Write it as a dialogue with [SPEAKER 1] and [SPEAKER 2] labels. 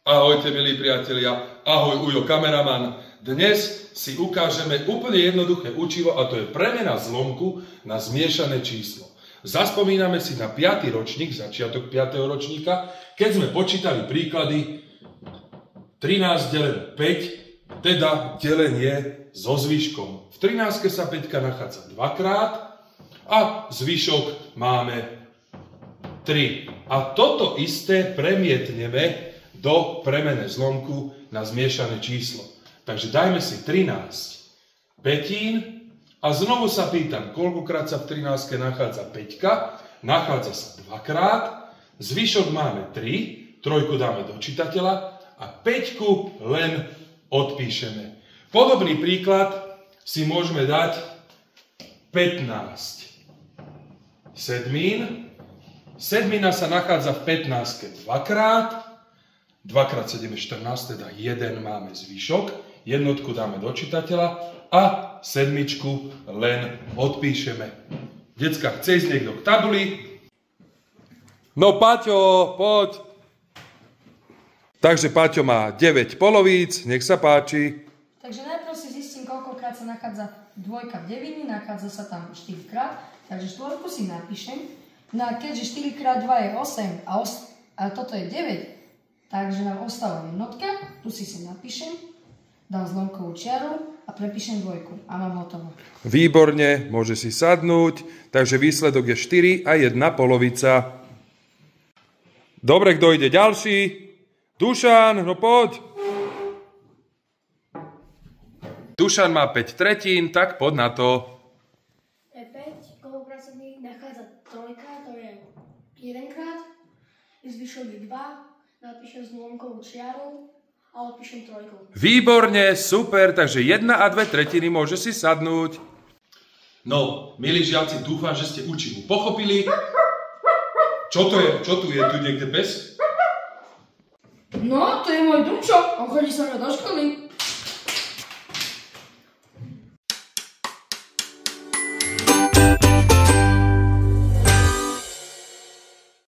[SPEAKER 1] Ahojte, milí priatelia, ahoj Ujo kameraman. Dnes si ukážeme úplne jednoduché učivo a to je premena zlomku na zmiešané číslo. Zaspomíname si na 5. ročník, začiatok 5. ročníka, keď sme počítali príklady 13 deleno 5, teda delenie so zvyškom. V 13 sa 5 nachádza dvakrát a zvyšok máme 3. A toto isté premietneme do premene zlomku na zmiešané číslo. Takže dajme si 13 petín a znovu sa pýtam, koľkokrát sa v 13 nachádza 5, nachádza sa dvakrát, zvyšok máme 3, trojku dáme do čitateľa a 5 len odpíšeme. Podobný príklad si môžeme dať 15 sedmín. Sedmina sa nachádza v 15 dvakrát, 2x7 je 14, teda 1 máme zvyšok, jednotku dáme do čitateľa a sedmičku len odpíšeme. Decka, chce ísť niekto k tabuli? No Paťo, poď. Takže Paťo má 9 polovíc, nech sa páči.
[SPEAKER 2] Takže najprv si zistím, koľkokrát sa nachádza dvojka v devini, nachádza sa tam 4 krát, takže štvorku si napíšem. No a keďže 4 x 2 je 8 a toto je 9, takže nám ostáva jednotka, tu si napíšem, dám zlomkovú čiaru a prepíšem dvojku a mám hotovo.
[SPEAKER 1] Výborne, môže si sadnúť, takže výsledok je 4 a 1 polovica. Dobre, kto ide ďalší? Dušan, no poď. Dušan má 5 tretín, tak poď na to.
[SPEAKER 3] Je 5, koľkokrát sa mi nachádza trojka, to je 1 krát, zvyšok je 2, napíšem zlomkovú čiaru a odpíšem trojku.
[SPEAKER 1] Výborne, super, takže 1 a 2 tretiny môže si sadnúť. No, milí žiaci, dúfam, že ste učivo pochopili. Čo to je? Čo tu je? Tu niekde pes?
[SPEAKER 2] No, to je môj Dumčo, on chodí sa mňa do školy.